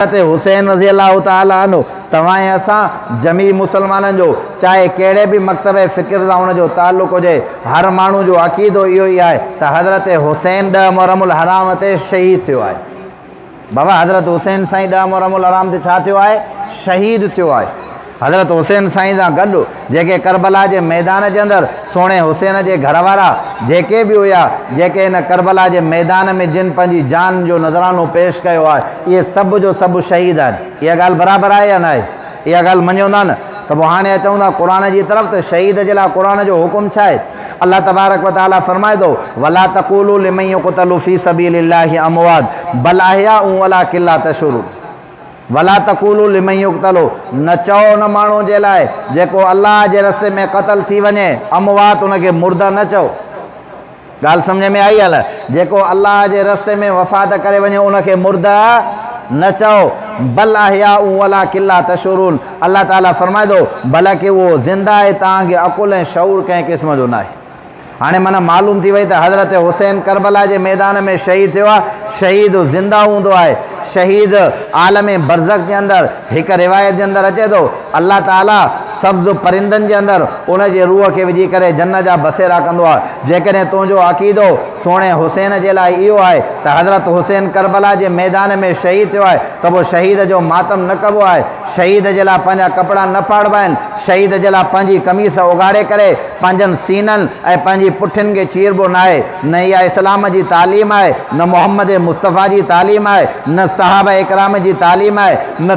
हुसैन रज़ी अल्लाह ताला अन्हु तव्हां असां जमी मुसलमाननि जो चाहे कहिड़े बि मकतब फ़िक्र सां उनजो ताल्लुक़ हुजे, हर माण्हू जो अक़ीदो इहो ई आहे त हज़रत हुसैन 10 मुहर्रमुल हराम ते शहीद थियो आहे। बाबा हज़रत हुसैन साईं 10 मुहर्रमुल हराम ते छा थियो आहे? शहीद थियो आहे। हज़रत हुसैन साईं सां गॾु जेके करबला जे मैदान जे अंदरि सोणे हुसैन जे घर वारा जेके बि हुया, जेके इन करबला जे मैदान में जिन पंहिंजी जान जो नज़रानो पेश कयो आहे, इहे सभु जो सभु शहीद आहिनि। इहा ॻाल्हि बराबरि आहे या न आहे? इहा ॻाल्हि मञो था न? त पोइ हाणे अचूं था क़ुर जी तरफ़। त शहीद जे लाइ क़ुर जो हुकुम छा आहे? अल्लाह तबारक व तआला फरमाए थो, वला तक़ूलू लिमन युक़तलू फ़ी सबीलिल्लाहि अमवात बल अहयाउ वलाकिन ला तशउरून। वला तक़ूलू लिमन युक़तलू, न चओ न माण्हू जे लाइ जेको अल्लाह जे रस्ते में क़तल थी वञे, अमवात उनखे मुर्दा न चओ। ॻाल्हि सम्झ में आई आहे? जेको अल्लाह जे रस्ते में वफ़ात करे वञे उनखे मुर्दा न चओ। बल अहयाउ वलाकिन ला तशउरून। अल्लाह ताला फरमाए थो भला कि उहो ज़िंदा आहे, तव्हांखे अकुल ऐं शऊर कंहिं क़िस्म जो न आहे। हाणे माना मालूम थी वई त हज़रत हुसैन करबला जे मैदान में शहीद थियो आहे। शहीद ज़िंदा हूंदो आहे। शहीद आलम बरज़ख जे अंदरि हिकु रिवायत जे अंदरि अचे थो, अल्लाह ताला सब्ज़ परिंदनि जे अंदरि उन जे रूह खे विझी करे जन्नत जा बसेरा कंदो आहे। जेकॾहिं तुंहिंजो अक़ीदो सोणे हुसैन जे लाइ इहो आहे त हज़रत हुसैन करबला जे मैदान में शहीद थियो आहे, त पोइ शहीद जो मातम न कबो आहे। शहीद जे लाइ पंहिंजा कपिड़ा न पाड़बा आहिनि। शहीद जे लाइ पंहिंजी कमीस उघाड़े करे पंहिंजनि सीननि ऐं पंहिंजी पुठियुनि खे चीरबो न आहे। न इहा इस्लाम जी तालीम आहे, न मोहम्मद मुस्तफ़ा जी तालीम आहे, न सहाबा इकराम जी तालीम आहे, न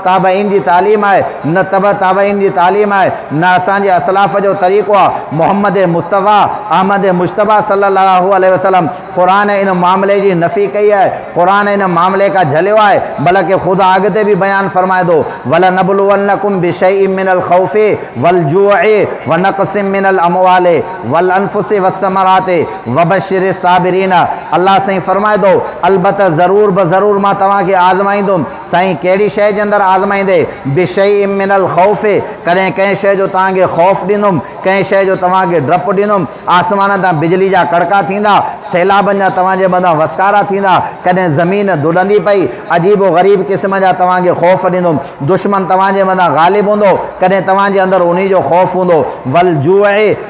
ताबईन जी तालीम आहे, न ताबईन जी तालीम आहे, न असांजे असलाफ़ जो तरीक़ो आहे। मोहम्मद मुस्तफ़ा अहमद मुश्तबा सल्लल्लाहु अलैहि वसल्लम क़ुरान इन मामले जी नफ़ी कई आहे। क़ुरान इन मामले का झलियो आहे। बल्कि ख़ुदा अॻिते बि बयानु फरमाए थो, वलनबलुवन्नकुम बिशैइन मिनल ख़ौफ़ि वल जूअि व नक़सिम मिनल अमवालि वल अनफुसि वस्समराति वबश्शिरिस साबिरीन। अल्लाह साईं फरमाए थो अलबत ज़रूर ज़रूर मां तव्हांखे आज़माईंदुमि। साईं कहिड़ी शइ जे अंदरि आज़माईंदे? बिशैइन मिनल ख़ौफ़ि, कॾहिं कंहिं शइ जो तव्हांखे ख़ौफ़ ॾींदुमि, कंहिं शइ जो तव्हांखे डपु ॾींदुमि। आसमान तां बिजली जा कड़का थींदा, सैलाबनि जा तव्हांजे मथां वसकारा थींदा, कॾहिं ज़मीन दुॾंदी पई, अजीब व ग़रीब क़िस्म जा तव्हांखे ख़ौफ़ ॾींदुमि। दुश्मन तव्हांजे मथां ग़ालिब हूंदो, कॾहिं तव्हांजे अंदरि उन जो ख़ौफ़ हूंदो। वल जूअ,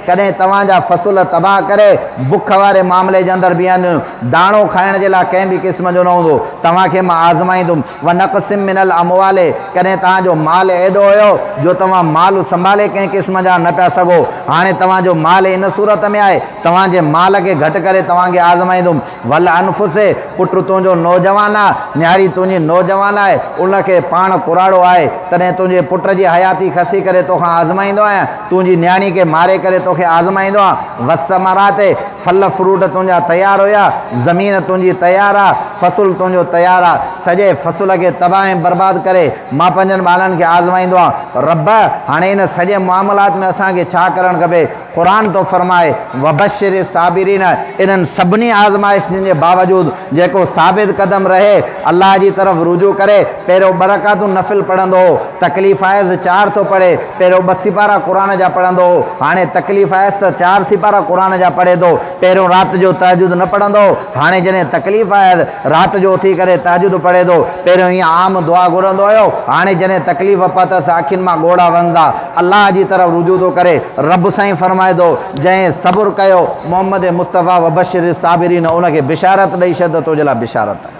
कॾहिं तव्हांजा फ़सुल तबाह करे बुख वारे मामले जे अंदरि बीहंदियूं, दाणो खाइण जे लाइ कंहिं बि क़िस्म जो न हूंदो। तव्हांखे मां आज़माईंदुमि। व नक़सिम मिनल अमवाले, कॾहिं तव्हांजो माल एॾो हुयो जो तव्हां माल संभाले कंहिं क़िस्म जा न पिया सघो। हाणे तव्हांजो माल इन सूरत में आहे, तव्हांजे माल खे घटि करे तव्हांखे आज़माईंदुमि। वल अनफुसे, पुट तुंहिंजो नौजवान आहे, न्यारी तुंहिंजी नौजवान आहे, उनखे पाण कुराड़ो आहे, तॾहिं तुंहिंजे पुट जी हयाती खसी करे तोखां आज़माईंदो आहियां, तुंहिंजी न्याणी खे मारे करे तोखे आज़माईंदो आहे। वसमराते, फल फ्रूट तुंहिंजा तयारु हुया, ज़मीन तुंहिंजी तयारु आहे, फ़सुल तुंहिंजो तयारु आहे, सॼे फ़सुल खे तबाह ऐं बर्बादु करे मां पंहिंजनि ॿारनि खे आज़माईंदो आहे। रब हाणे इन सॼे मामलात में असांखे छा करणु खपे? क़ुरान थो फरमाए वबश्शिरिस साबिरीन। इन्हनि सभिनी आज़माइशुनि जे बावजूदु जेको साबित क़दम रहे, अल्लाह जी तरफ़ रुजू करे, पहिरियों बरकातूं नफ़िल पढ़ंदो हो, तकलीफ़ आयसि 4 थो पढ़े, पहिरियों 2 सिपारा क़ुरान जा पढ़ंदो हो, हाणे तकलीफ़ आयसि त 4 सिपारा क़ुरान जा पढ़े थो। पहिरियों राति जो तहजुद न पढ़ंदो हो, हाणे जॾहिं तकलीफ़ आयसि राति जो उथी करे तहजुद पढ़े थो। पहिरियों ईअं आम दुआ घुरंदो हुयो, हाणे जॾहिं तकलीफ़ पतसि अखियुनि मां ॻोढ़ा वहंदा, अल्लाह जी तरफ़ रुजू थो करे। रब साईं फरमाए थो जंहिं सब्र कयो मोहम्मद मुस्तफ़ा वबश्शिरिस साबिरीन, उनखे बिशारत ॾेई छॾ त तुंहिंजे लाइ बिशारत आहे।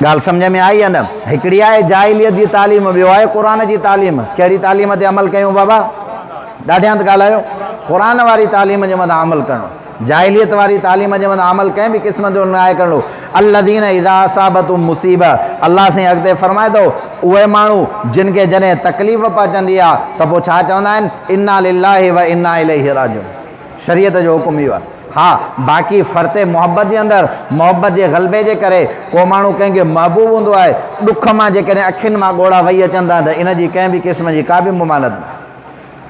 ॻाल्हि सम्झ में आई आहे न? हिकिड़ी आहे जाहिलियत जी तालीम, ॿियो आहे क़ुरान जी तालीम। कहिड़ी तालीम ते अमल कयूं बाबा? ॾाढियां त ॻाल्हायो। क़ुरान वारी तालीम जे मथां अमल करणो, जाहिलियत वारी तालीम जे मथां अमल कंहिं बि क़िस्म जो न आहे करणो। अल्लज़ीन इज़ा असाबतहुम मुसीबा, अल्लाह साईं अॻिते फरमाए थो उहे माण्हू जिन खे जॾहिं तकलीफ़ पहुचंदी आहे त पोइ छा चवंदा आहिनि? इन्ना लिल्लाहि व इन्ना इलैहि राजिऊन। शरीयत जो हुकुम इहो आहे। हा, बाक़ी फ़र्ते मोहब्बत जे अंदरि मोहब्बत जे ग़लबे जे करे को माण्हू कंहिंखे महबूब हूंदो आहे, ॾुख मां जेकॾहिं अखियुनि मां ॻोढ़ा वही अचनि था त इन जी कंहिं बि क़िस्म जी का बि मुमानत न।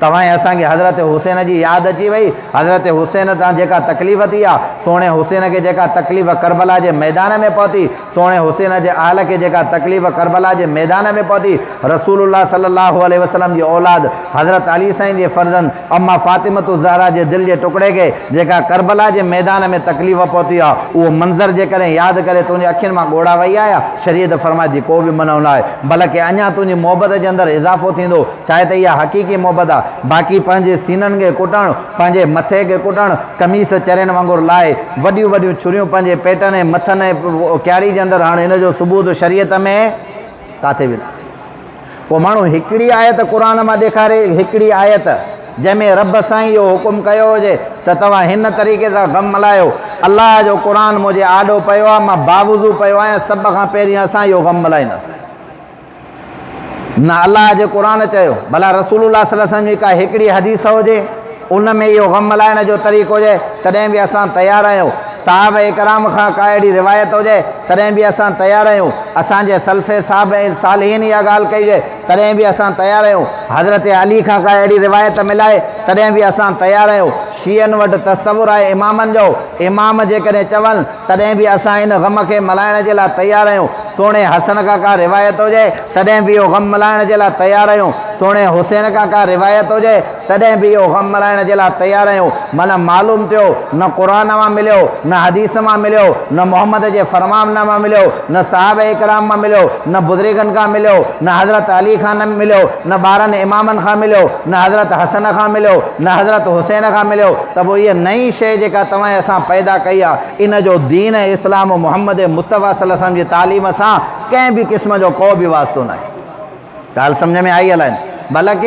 तव्हां असांखे हज़रत हुसैन जी यादि अची वई। हज़रत हुसैन तां जेका तकलीफ़ थी आहे, सोणे हुसैन खे जेका तकलीफ़ करबला जे मैदान में पहुती, सोणे हुसैन जे आल खे जेका तकलीफ़ करबला जे मैदान में पहुती, रसूलुल्लाह सल्लल्लाहु अलैहि वसल्लम जी औलाद हज़रत अली साईं जे फर्ज़ंद अम्मा फ़ातिमतु ज़हरा जे दिलि जे टुकड़े खे जेका करबला जे मैदान में तकलीफ़ पहुती आहे, उहो मंज़र जेकॾहिं यादि करे तुंहिंजे अखियुनि मां ॻोड़ा वही आया, शरीयत फरमाए थी को बि मनो न आहे, बल्कि अञा तुंहिंजी मोहबत जे अंदरि इज़ाफ़ो थींदो। चाहे त इहा हक़ीक़ी मोहबत आहे। बाक़ी पंहिंजे सीननि खे कुटणु, पंहिंजे मथे खे कुटणु, कमीस चरियनि वांगुरु लाहे, वॾियूं वॾियूं छुरियूं पंहिंजे पेटनि ऐं मथनि ऐं क्यारी जे अंदरि हणणु, हिन जो सबूत शरीयत में किथे बि न। को माण्हू हिकिड़ी आयत क़ुर मां ॾेखारे, हिकिड़ी आयत जंहिंमें रब साईं इहो हुकुम कयो हुजे त तव्हां हिन तरीक़े सां ग़म मल्हायो, अलाह जो क़ुर मुंहिंजे आॾो पियो आहे, मां बावज़ू पियो आहियां, सभ खां पहिरीं असां इहो ग़म मल्हाईंदासीं। न अलाह जे क़ुर चयो, भला रसूलुल्लाह सल्लल्लाहु अलैहि वसल्लम जी का हिकिड़ी हदीस हुजे उन में इहो ग़म मल्हाइण जो तरीक़ो हुजे, तॾहिं बि असां तयारु आहियूं। साहब इकराम खां का अहिड़ी रिवायत हुजे तॾहिं बि असां तयारु आहियूं। असांजे सल्फ़े साहब ऐं सालिहीन इहा ॻाल्हि कई हुजे तॾहिं बि असां तयारु आहियूं। हज़रत अली खां का अहिड़ी रिवायत मिलाए तॾहिं बि असां तयारु आहियूं। शीयनि वटि तसवुर आहे इमामनि जो, इमाम जेकॾहिं चवनि तॾहिं बि असां इन ग़म खे मल्हाइण जे लाइ तयारु आहियूं। सोणे हसन खां का रिवायत हुजे तॾहिं बि इहो ग़म मल्हाइण जे लाइ तयारु आहियूं। सोणे हुसैन खां का रिवायत हुजे तॾहिं बि इहो ग़म मल्हाइण जे लाइ तयारु आहियूं। माना मालूम थियो न क़ुर मां मिलियो, न हदीस मां मिलियो, न मोहम्मद जे फ़रमान मां मिलियो, न साहब इकराम मां मिलियो, न बुज़ुर्गनि खां मिलियो, न हज़रत अली खां न मिलियो, न ॿारनि इमामनि खां मिलियो, न हज़रत हसन खां मिलियो, न हज़रत हुसैन खां मिलियो, त पोइ इहा नई शइ जेका तव्हां असां पैदा कई आहे, इन जो दीन इस्लाम मुहम्मद मुस्तफ़ा सल्लल्लाहु अलैहि वसल्लम जी तालीम सां कंहिं बि क़िस्म जो को बि वास्तो न आहे। ॻाल्हि सम्झ में आई हलाइनि। बल्कि